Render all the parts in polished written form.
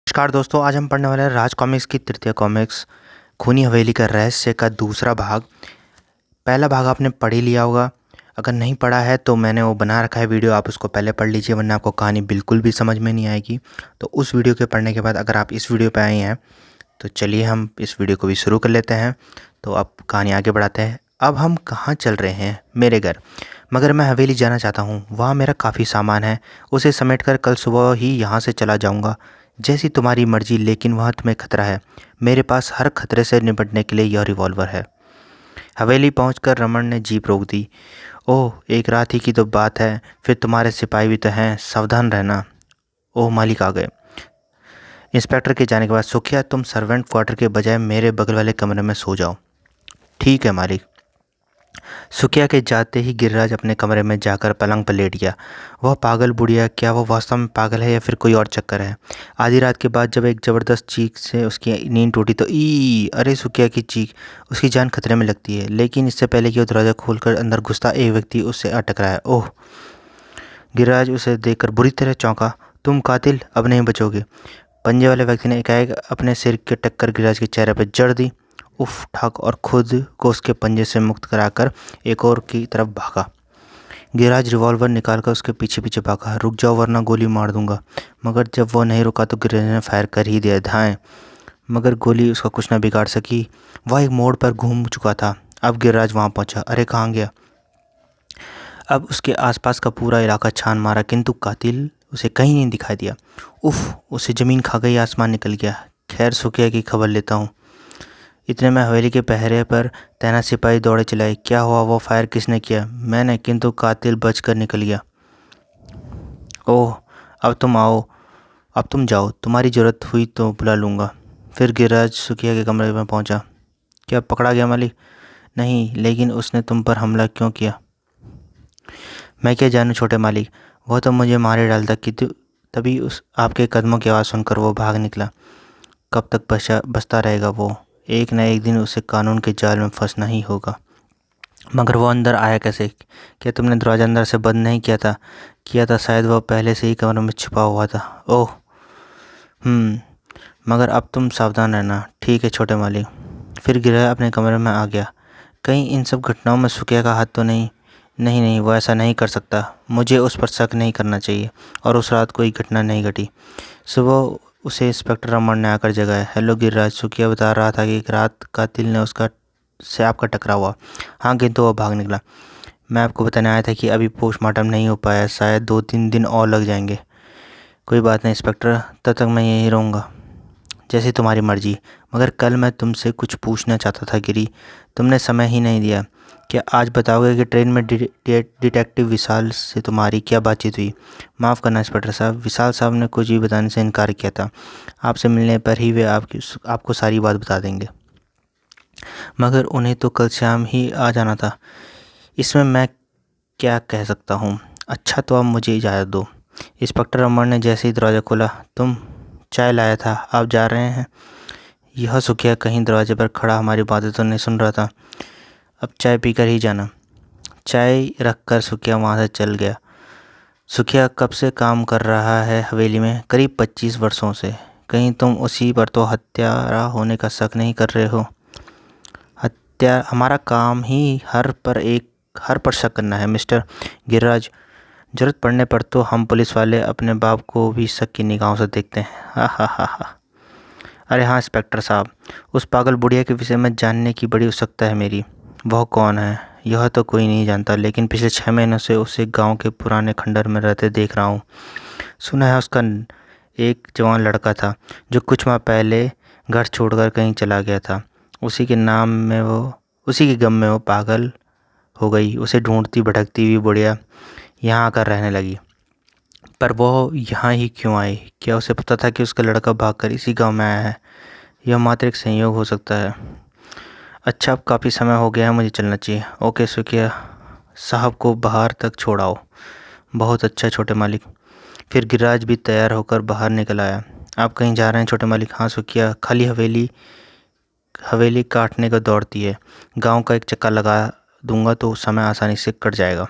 नमस्कार दोस्तों, आज हम पढ़ने वाले हैं राज कॉमिक्स की तृतीय कॉमिक्स खूनी हवेली का रहस्य का दूसरा भाग। पहला भाग आपने पढ़ ही लिया होगा। अगर नहीं पढ़ा है तो मैंने वो बना रखा है वीडियो, आप उसको पहले पढ़ लीजिए, वरना आपको कहानी बिल्कुल भी समझ में नहीं आएगी। तो उस वीडियो के पढ़ने के बाद अगर आप इस वीडियो पे आए हैं तो चलिए हम इस वीडियो को भी शुरू कर लेते हैं। तो अब कहानी आगे बढ़ाते हैं। अब हम कहाँ चल रहे हैं? मेरे घर। मगर मैं हवेली जाना चाहता हूँ, वहाँ मेरा काफ़ी सामान है, उसे समेटकर कल सुबह ही यहाँ से चला जाऊँगा। जैसी तुम्हारी मर्जी, लेकिन वहाँ तुम्हें खतरा है। मेरे पास हर खतरे से निपटने के लिए यह रिवॉल्वर है। हवेली पहुंचकर रमन ने जीप रोक दी। ओह, एक रात ही की तो बात है, फिर तुम्हारे सिपाही भी तो हैं, सावधान रहना। ओह, मालिक आ गए। इंस्पेक्टर के जाने के बाद सुखिया, तुम सर्वेंट क्वार्टर के बजाय मेरे बगल वाले कमरे में सो जाओ। ठीक है मालिक। सुखिया के जाते ही गिरिराज अपने कमरे में जाकर पलंग पर लेट गया। वह पागल बुढ़िया, क्या वो वास्तव में पागल है या फिर कोई और चक्कर है? आधी रात के बाद जब एक ज़बरदस्त चीख से उसकी नींद टूटी तो अरे सुखिया की चीख! उसकी जान खतरे में लगती है। लेकिन इससे पहले कि वो दरवाज़ा खोलकर अंदर घुसता, एक व्यक्ति उससे अटक रहा है। ओह! गिरिराज उसे देखकर बुरी तरह चौंका। तुम कातिल, अब नहीं बचोगे। पंजे वाले व्यक्ति ने एकाएक अपने सिर की टक्कर गिरिराज के चेहरे पर जड़ दी। उफ! ठाक और खुद को उसके पंजे से मुक्त कराकर एक और की तरफ भागा। गिरिराज रिवॉल्वर निकालकर उसके पीछे पीछे भागा। रुक जाओ वरना गोली मार दूंगा। मगर जब वह नहीं रुका तो गिरिराज ने फायर कर ही दिया। धाएं! मगर गोली उसका कुछ न बिगाड़ सकी। वह एक मोड़ पर घूम चुका था। अब गिरिराज वहां पहुंचा। अरे कहाँ गया? अब उसके आसपास का पूरा इलाका छान मारा, किंतु कातिल उसे कहीं नहीं दिखाई दिया। उफ! उसे ज़मीन खा गई, आसमान निकल गया। खैर, सुखिया की खबर लेता हूँ। इतने में हवेली के पहरे पर तैनात सिपाही दौड़े चलाए। क्या हुआ? वो फायर किसने किया? मैंने, किंतु कातिल बचकर निकल गया। ओह! अब तुम आओ, अब तुम जाओ, तुम्हारी ज़रूरत हुई तो बुला लूँगा। फिर गिरिराज सुखिया के कमरे में पहुँचा। क्या पकड़ा गया मालिक? नहीं, लेकिन उसने तुम पर हमला क्यों किया? मैं क्या जानूँ छोटे मालिक, वो तो मुझे मारे डालता कि तभी उस आपके कदमों की आवाज़ सुनकर वो भाग निकला। कब तक बचता रहेगा वो? एक न एक दिन उसे कानून के जाल में फंसना ही होगा। मगर वो अंदर आया कैसे? क्या तुमने दरवाज़ा अंदर से बंद नहीं किया था? किया था, शायद वह पहले से ही कमरे में छुपा हुआ था। ओह! मगर अब तुम सावधान रहना। ठीक है छोटे मालिक। फिर गिरह अपने कमरे में आ गया। कहीं इन सब घटनाओं में सुखिया का हाथ तो नहीं? नहीं नहीं, वो ऐसा नहीं कर सकता। मुझे उस पर शक नहीं करना चाहिए। और उस रात कोई घटना नहीं घटी। सुबह उसे इंस्पेक्टर रमन ने आकर जगाया। हेलो गिरिराज, सुखिया बता रहा था कि एक रात कातिल ने उसका से आपका टकराव हुआ। हाँ, किंतु वह भाग निकला। मैं आपको बताने आया था कि अभी पोस्टमार्टम नहीं हो पाया, शायद 2-3 दिन और लग जाएंगे। कोई बात नहीं इंस्पेक्टर, तब तक मैं यहीं रहूँगा। जैसे तुम्हारी मर्जी। मगर कल मैं तुमसे कुछ पूछना चाहता था गिरी, तुमने समय ही नहीं दिया। क्या आज बताओगे कि ट्रेन में डिटेक्टिव विशाल से तुम्हारी क्या बातचीत हुई? माफ़ करना इंस्पेक्टर साहब, विशाल साहब ने कुछ भी बताने से इनकार किया था। आपसे मिलने पर ही वे आपको सारी बात बता देंगे। मगर उन्हें तो कल शाम ही आ जाना था। इसमें मैं क्या कह सकता हूँ? अच्छा, तो अब मुझे इजाज़त दो। इंस्पेक्टर रमन ने जैसे ही दरवाज़ा खोला। तुम? चाय लाया था, आप जा रहे हैं? यह सुखिया कहीं दरवाजे पर खड़ा हमारी बातें तो नहीं सुन रहा था? अब चाय पीकर ही जाना। चाय रखकर सुखिया वहाँ से चल गया। सुखिया कब से काम कर रहा है हवेली में? करीब 25 वर्षों से। कहीं तुम उसी पर तो हत्यारा होने का शक नहीं कर रहे हो? हत्या? हमारा काम ही हर पर शक करना है मिस्टर गिरिराज। जरूरत पड़ने पर तो हम पुलिस वाले अपने बाप को भी शक की निगाहों से देखते हैं। हा हा हा हा। अरे हाँ इंस्पेक्टर साहब, उस पागल बुढ़िया के विषय में जानने की बड़ी उत्सुकता है मेरी। वह कौन है? यह तो कोई नहीं जानता, लेकिन पिछले 6 महीनों से उसे गांव के पुराने खंडर में रहते देख रहा हूँ। सुना है उसका एक जवान लड़का था जो कुछ माह पहले घर छोड़कर कहीं चला गया था। उसी के गम में वो पागल हो गई। उसे ढूंढती भटकती हुई बुढ़िया यहाँ आकर रहने लगी। पर वो यहाँ ही क्यों आई? क्या उसे पता था कि उसका लड़का भागकर इसी गांव में आया है? यह मात्र एक संयोग हो सकता है। अच्छा, अब काफ़ी समय हो गया है, मुझे चलना चाहिए। ओके, सुखिया साहब को बाहर तक छोड़ाओ। बहुत अच्छा छोटे मालिक। फिर गिरिराज भी तैयार होकर बाहर निकल आया। आप कहीं जा रहे हैं छोटे मालिक? हाँ सुखिया, खाली हवेली हवेली काटने को दौड़ती है। गांव का एक चक्कर लगा दूंगा तो समय आसानी से कट जाएगा।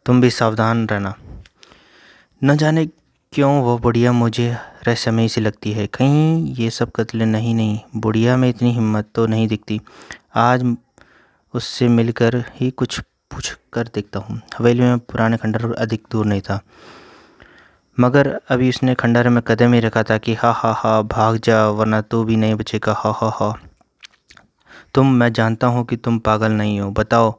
तुम भी सावधान रहना। न जाने क्यों वह बुढ़िया मुझे रहस्यमयी सी लगती है। कहीं ये सब कत्ल नहीं, बुढ़िया में इतनी हिम्मत तो नहीं दिखती। आज उससे मिलकर ही कुछ पूछ कर देखता हूँ। हवेली में पुराने खंडर अधिक दूर नहीं था, मगर अभी उसने खंडर में कदम ही रखा था कि हा भाग जा, वरना तू भी नहीं बचेगा। हा। मैं जानता हूँ कि तुम पागल नहीं हो। बताओ,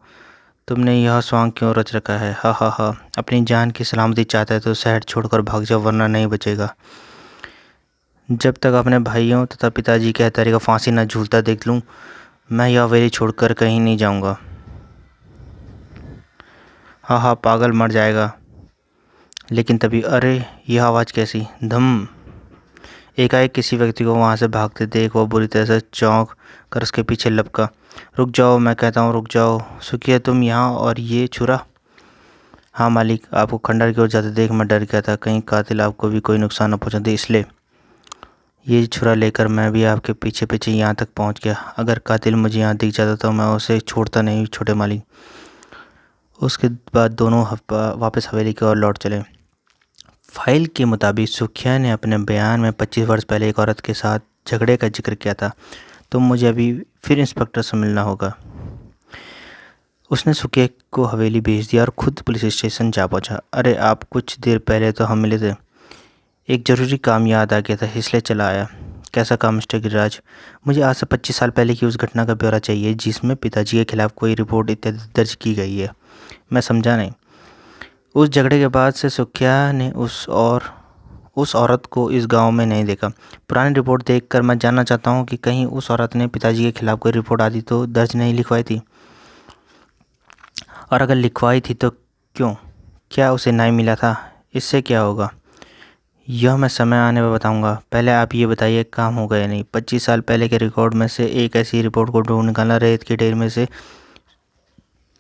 तुमने यह स्वांग क्यों रच रखा है? हा। अपनी जान की सलामती चाहता है तो शहर छोड़कर भाग जाओ, वरना नहीं बचेगा। जब तक अपने भाइयों तथा पिताजी के हत्यारे का फांसी न झूलता देख लूँ, मैं यह हवेली छोड़कर कहीं नहीं जाऊँगा। हा, पागल मर जाएगा। लेकिन तभी अरे, यह आवाज़ कैसी? धम! एकाएक किसी व्यक्ति को वहाँ से भागते देख वो बुरी तरह से चौंक कर उसके पीछे लपका। रुक जाओ, मैं कहता हूँ, रुक जाओ। सुखिया, तुम यहाँ, और ये छुरा? हाँ मालिक, आपको खंडर की ओर जाते देख मैं डर गया था, कहीं कातिल आपको भी कोई नुकसान न पहुँचा दे, इसलिए ये छुरा लेकर मैं भी आपके पीछे पीछे यहाँ तक पहुँच गया। अगर कातिल मुझे यहाँ दिख जाता तो मैं उसे छोड़ता नहीं, छोटे मालिक। उसके बाद दोनों वापस हवेली की ओर लौट चले। फाइल के मुताबिक सुखिया ने अपने बयान में 25 वर्ष पहले एक औरत के साथ झगड़े का जिक्र किया था। तो मुझे अभी फिर इंस्पेक्टर से मिलना होगा। उसने सुखिया को हवेली भेज दिया और खुद पुलिस स्टेशन जा पहुंचा। अरे आप, कुछ देर पहले तो हम मिले थे। एक ज़रूरी काम याद आ गया था, इसलिए चला आया। कैसा काम मिस्टर गिरिराज? मुझे आज से 25 साल पहले की उस घटना का ब्यौरा चाहिए जिसमें पिताजी के खिलाफ कोई रिपोर्ट इत्यादि दर्ज की गई है। मैं समझा नहीं। उस झगड़े के बाद से सुखिया ने उस औरत को इस गांव में नहीं देखा। पुरानी रिपोर्ट देखकर मैं जानना चाहता हूं कि कहीं उस औरत ने पिताजी के खिलाफ कोई रिपोर्ट आदि तो दर्ज नहीं लिखवाई थी, और अगर लिखवाई थी तो क्यों? क्या उसे न्याय मिला था? इससे क्या होगा, यह मैं समय आने पर बताऊंगा। पहले आप ये बताइए, काम होगा या नहीं? 25 साल पहले के रिकॉर्ड में से एक ऐसी रिपोर्ट को ढूंढ निकालना रेत के ढेर में से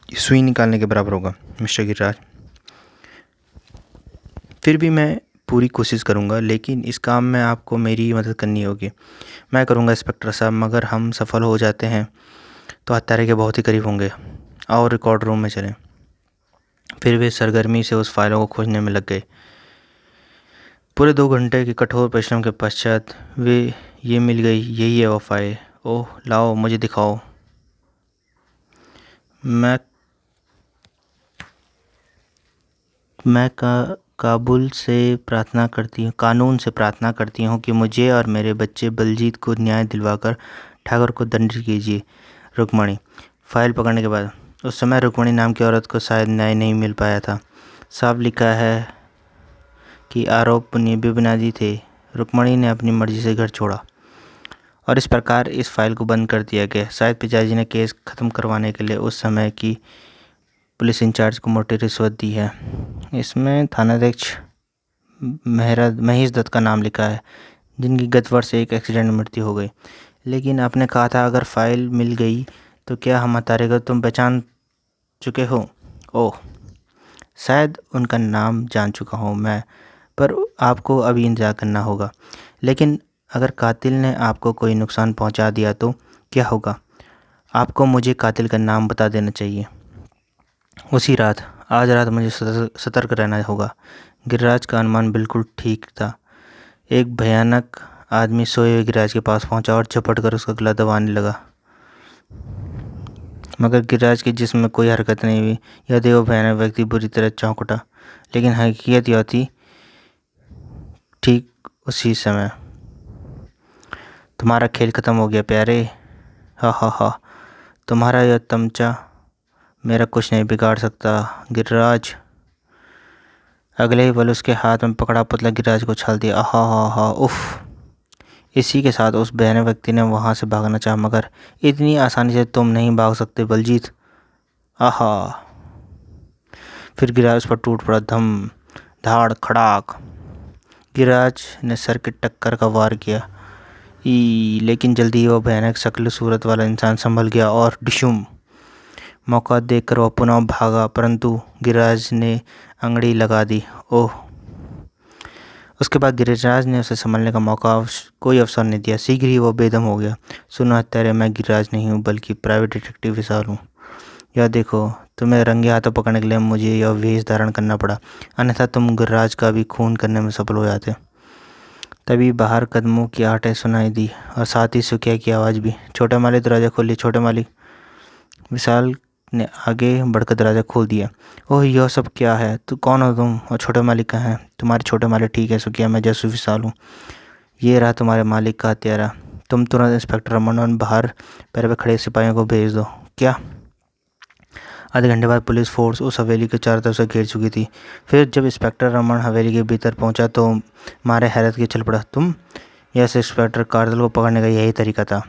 सुई निकालने के बराबर होगा मिस्टर गिरिराज। फिर भी मैं पूरी कोशिश करूंगा, लेकिन इस काम में आपको मेरी मदद करनी होगी। मैं करूंगा इंस्पेक्टर साहब, मगर हम सफल हो जाते हैं तो हत्यारे के बहुत ही करीब होंगे। आओ रिकॉर्ड रूम में चलें। फिर वे सरगर्मी से उस फाइलों को खोजने में लग गए। पूरे 2 घंटे के कठोर परिश्रम के पश्चात वे ये मिल गई। यही है वो फाइल। ओह, लाओ मुझे दिखाओ। मैं कानून से प्रार्थना करती हूँ कि मुझे और मेरे बच्चे बलजीत को न्याय दिलवाकर ठाकुर को दंडित कीजिए। रुक्मणी। फाइल पकड़ने के बाद उस समय रुक्मणी नाम की औरत को शायद न्याय नहीं मिल पाया था। साफ लिखा है कि आरोप बेबुनियादी थे। रुक्मणी ने अपनी मर्जी से घर छोड़ा और इस प्रकार इस फाइल को बंद कर दिया गया। शायद पिताजी ने केस ख़त्म करवाने के लिए उस समय की पुलिस इंचार्ज को मोटी रिश्वत दी है। इसमें थानाध्यक्ष महेश दत्त का नाम लिखा है, जिनकी गत वर्ष एक एक्सीडेंट में मृत्यु हो गई। लेकिन आपने कहा था अगर फाइल मिल गई तो क्या हम हत्यारे को तुम पहचान चुके हो? ओह, शायद उनका नाम जान चुका हूँ मैं, पर आपको अभी इंतजार करना होगा। लेकिन अगर कातिल ने आपको कोई नुकसान पहुँचा दिया तो क्या होगा? आपको मुझे कातिल का नाम बता देना चाहिए। उसी रात, आज रात मुझे सतर्क रहना होगा। गिरिराज का अनुमान बिल्कुल ठीक था। एक भयानक आदमी सोए हुए गिरिराज के पास पहुंचा और झपट कर उसका गला दबाने लगा, मगर गिरिराज के जिस्म में कोई हरकत नहीं हुई। यह देखो भयानक व्यक्ति बुरी तरह चौंक उठा, लेकिन हकीकत यह थी ठीक उसी समय, तुम्हारा खेल खत्म हो गया प्यारे। हा। तुम्हारा यह तमचा मेरा कुछ नहीं बिगाड़ सकता गिरिराज। अगले ही पल उसके हाथ में पकड़ा पुतला गिरिराज को उछाल दिया। हा। उफ। इसी के साथ उस भयानक व्यक्ति ने वहां से भागना चाहा, मगर इतनी आसानी से तुम नहीं भाग सकते बलजीत। आहा। फिर गिरिराज पर टूट पड़ा। धम धाड़ खड़ाक। गिरिराज ने सर की टक्कर का वार किया, लेकिन जल्दी ही वह भयानक शक्ल सूरत वाला इंसान संभल गया और डिशुम। मौका देखकर वह पुनः भागा, परंतु गिरिराज ने अंगड़ी लगा दी। ओह। उसके बाद गिरिराज ने उसे संभलने का कोई अवसर नहीं दिया। शीघ्र ही वह बेदम हो गया। सुनो हत्यारे, मैं गिरिराज नहीं हूँ बल्कि प्राइवेट डिटेक्टिव विशाल हूँ। यह देखो, तुम्हें रंगे हाथों पकड़ने के लिए मुझे यह वेश धारण करना पड़ा, अन्यथा तुम गिरिराज का भी खून करने में सफल हो जाते। तभी बाहर कदमों की आहटें सुनाई दी और साथ ही सुखिया की आवाज़ भी। छोटे मालिक, दरवाज़ा खोलिए, छोटे मालिक। विशाल ने आगे बढ़कर दरवाज़ा खोल दिया। ओह, यह सब क्या है? तू कौन हो तुम? और छोटे मालिक कहाँ हैं? तुम्हारे छोटे मालिक ठीक है सुखिया, मैं जासूस विशाल हूँ। ये रहा तुम्हारे मालिक का हत्यारा। तुम तुरंत इंस्पेक्टर रमन और बाहर पैर पे खड़े सिपाहियों को भेज दो। क्या? आधे घंटे बाद पुलिस फोर्स उस हवेली के चारों तरफ से घेर चुकी थी। फिर जब इंस्पेक्टर रमन हवेली के भीतर पहुंचा तो मारे हैरत के चल पड़ा। तुम? यस इंस्पेक्टर, कार्तिल को पकड़ने का यही तरीका था।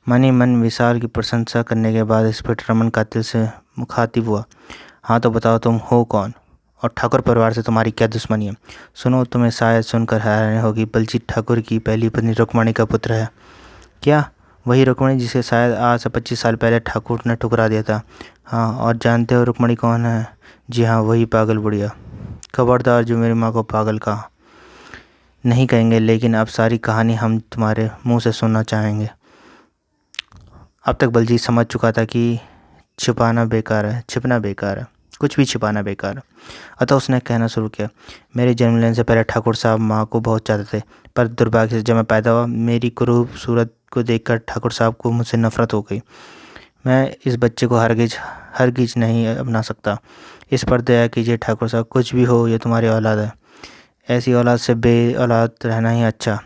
मन ही मन विशाल की प्रशंसा करने के बाद इंस्पेक्टर रमन कातिल से मुखातिब हुआ। हाँ तो बताओ, तुम हो कौन और ठाकुर परिवार से तुम्हारी क्या दुश्मनी है? सुनो, तुम्हें शायद सुनकर हैरानी होगी, बलजीत ठाकुर की पहली पत्नी रुक्मणी का पुत्र है। क्या? वही रुक्मणी जिसे शायद आज से 25 साल पहले ठाकुर ने ठुकरा दिया था। हाँ, और जानते हो रुक्मणी कौन है? जी हाँ, वही पागल बुढ़िया। खबरदार जो मेरी माँ को पागल कहा। नहीं कहेंगे, लेकिन अब सारी कहानी हम तुम्हारे मुंह से सुनना चाहेंगे। अब तक बलजीत समझ चुका था कि छिपना बेकार है, कुछ भी छिपाना बेकार है। अतः उसने कहना शुरू किया। मेरे जन्म लेने से पहले ठाकुर साहब माँ को बहुत चाहते थे, पर दुर्भाग्य से जब मैं पैदा हुआ मेरी कुरूप सूरत को देखकर ठाकुर साहब को मुझसे नफरत हो गई। मैं इस बच्चे को हरगिज नहीं अपना सकता। इस पर दया कीजिए ठाकुर साहब, कुछ भी हो ये तुम्हारी औलाद है। ऐसी औलाद से बे औलाद रहना ही अच्छा।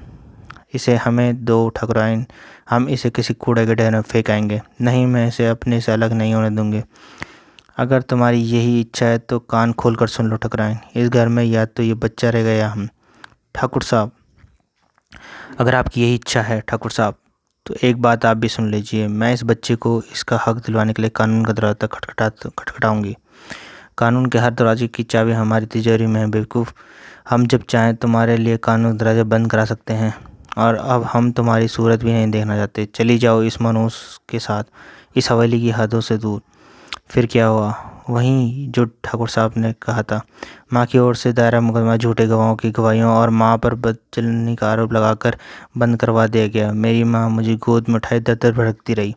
इसे हमें दो ठाकुराइन, हम इसे किसी कूड़े के ढेर में फेंक आएंगे। नहीं, मैं इसे अपने से अलग नहीं होने दूंगी। अगर तुम्हारी यही इच्छा है तो कान खोल कर सुन लो ठाकुराइन, इस घर में या तो ये बच्चा रह गया हम। ठाकुर साहब, अगर आपकी यही इच्छा है ठाकुर साहब, तो एक बात आप भी सुन लीजिए। मैं इस बच्चे को इसका हक दिलवाने के लिए कानून का दरवाजा तक खटखटाऊंगी। कानून के हर दरवाजे की चाबी हमारी तिजोरी में है बेवकूफ़। हम जब चाहें तुम्हारे लिए कानून का दरवाजा बंद करा सकते हैं। और अब हम तुम्हारी सूरत भी नहीं देखना चाहते। चली जाओ इस मनूस के साथ, इस हवेली की हदों से दूर। फिर क्या हुआ? वहीं जो ठाकुर साहब ने कहा था। माँ की ओर से दायरा मुकदमा झूठे गवाहों की गवाहियों और माँ पर बदचलनी का आरोप लगाकर बंद करवा दिया गया। मेरी माँ मुझे गोद में उठाए दर दर भटकती रही।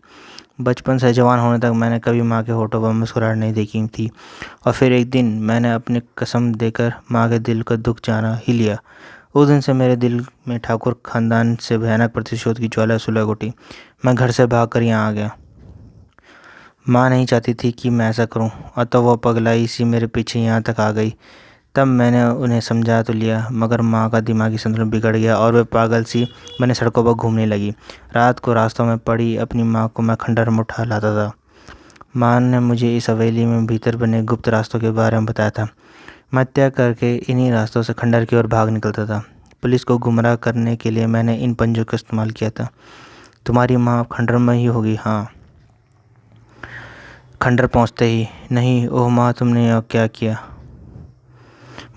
बचपन से जवान होने तक मैंने कभी माँ के होठों पर मुस्कुराहट नहीं देखी थी। और फिर एक दिन मैंने अपनी कसम देकर माँ के दिल का दुख जाना ही लिया। उस दिन से मेरे दिल में ठाकुर खानदान से भयानक प्रतिशोध की ज्वाला सुलग उठी। मैं घर से भाग कर यहाँ आ गया। माँ नहीं चाहती थी कि मैं ऐसा करूं, अतः वो पगलाई सी मेरे पीछे यहाँ तक आ गई। तब मैंने उन्हें समझा तो लिया, मगर माँ का दिमागी संतुलन बिगड़ गया और वे पागल सी बने सड़कों पर घूमने लगी। रात को रास्तों में पड़ी अपनी माँ को मैं खंडहर में उठा लाता था। माँ ने मुझे इस हवेली में भीतर बने गुप्त रास्तों के बारे में बताया था। मैं हत्या करके इन्हीं रास्तों से खंडहर की ओर भाग निकलता था। पुलिस को गुमराह करने के लिए मैंने इन पंजों का इस्तेमाल किया था। तुम्हारी माँ अब खंडहर में ही होगी? हाँ। खंडहर पहुंचते ही, नहीं, ओह माँ, तुमने यह क्या किया?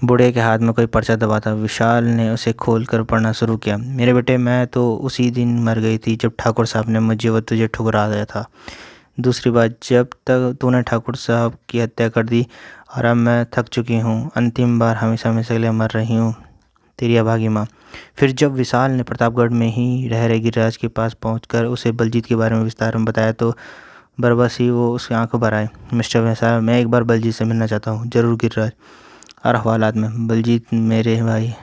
बूढ़े के हाथ में कोई पर्चा दबा था। विशाल ने उसे खोलकर पढ़ना शुरू किया। मेरे बेटे, मैं तो उसी दिन मर गई थी जब ठाकुर साहब ने मुझे व तुझे ठुकरा दिया था। दूसरी बात, जब तक तूने ठाकुर साहब की हत्या कर दी और अब मैं थक चुकी हूँ। अंतिम बार हमेशा हमेशा के लिए मर रही हूँ, तेरी अभागी माँ। फिर जब विशाल ने प्रतापगढ़ में ही रह रहे गिरिराज के पास पहुंचकर उसे बलजीत के बारे में विस्तार में बताया तो बरबस ही वो उसकी आंखों भर आए। मिस्टर विशाल, मैं एक बार बलजीत से मिलना चाहता हूँ। जरूर गिरिराज। और हवालात में, बलजीत मेरे भाई,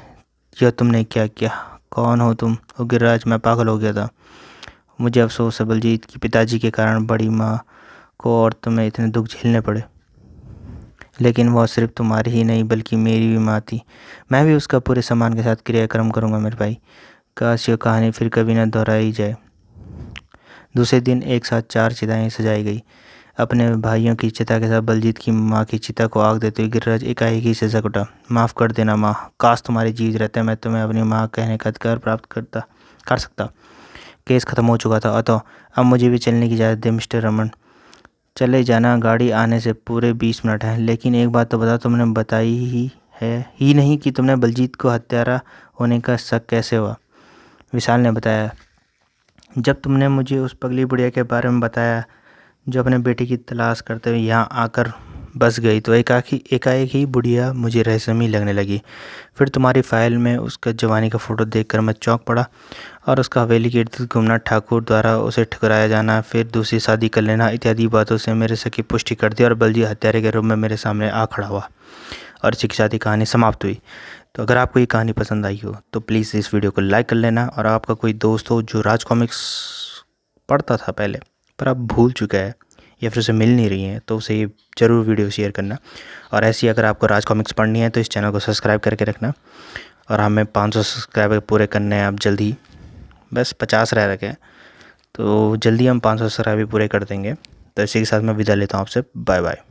यह तुमने क्या किया? कौन हो तुम? ओ गिरिराज, मैं पागल हो गया था। मुझे अफसोस है बलजीत की पिताजी के कारण बड़ी माँ को और तुम्हें इतने दुख झेलने पड़े। लेकिन वह सिर्फ तुम्हारी ही नहीं बल्कि मेरी भी माँ थी। मैं भी उसका पूरे सम्मान के साथ क्रियाक्रम करूँगा मेरे भाई। काश यह कहानी फिर कभी न दोहराई जाए। दूसरे दिन एक साथ 4 चिताएं सजाई गई। अपने भाइयों की चिता के साथ बलजीत की माँ की चिता को आग देते हुए गिरिराज एकाएक ही से जग उठा। माफ़ कर देना माँ, काश तुम्हारे जीवित रहते मैं तुम्हें अपनी माँ कहने का अधिकार प्राप्त कर सकता। केस ख़त्म हो चुका था, अतः अब मुझे भी चलने की इजाज़त दे मिस्टर रमन। चले जाना, गाड़ी आने से पूरे 20 मिनट हैं। लेकिन एक बात तो बता, तुमने बताई ही नहीं कि तुमने बलजीत को हत्यारा होने का शक कैसे हुआ? विशाल ने बताया। जब तुमने मुझे उस पगली बुढ़िया के बारे में बताया जो अपने बेटे की तलाश करते हुए यहाँ आकर बस गई, तो एकाएक ही बुढ़िया मुझे रहस्यमयी लगने लगी। फिर तुम्हारी फाइल में उसका जवानी का फ़ोटो देखकर मैं चौंक पड़ा और उसका हवेली के इर्द घूमना, ठाकुर द्वारा उसे ठुकराया जाना, फिर दूसरी शादी कर लेना इत्यादि बातों से मेरे शक की पुष्टि कर दी और बलजीत हत्यारे के रूप में मेरे सामने आ खड़ा हुआ और इसी के साथ ही कहानी समाप्त हुई। तो अगर आपको ये कहानी पसंद आई हो तो प्लीज़ इस वीडियो को लाइक कर लेना, और आपका कोई दोस्त हो जो राज कॉमिक्स पढ़ता था पहले पर अब भूल चुका है या फिर उसे मिल नहीं रही है, तो उसे ये ज़रूर वीडियो शेयर करना। और ऐसी अगर आपको राज कॉमिक्स पढ़नी है तो इस चैनल को सब्सक्राइब करके रखना। और हमें 500 सब्सक्राइबर पूरे करने हैं अब जल्दी, बस 50 रह रखे हैं, तो जल्दी हम 500 सब्सक्राइबर पूरे कर देंगे। तो इसी के साथ मैं विदा लेता हूँ आपसे। Bye bye.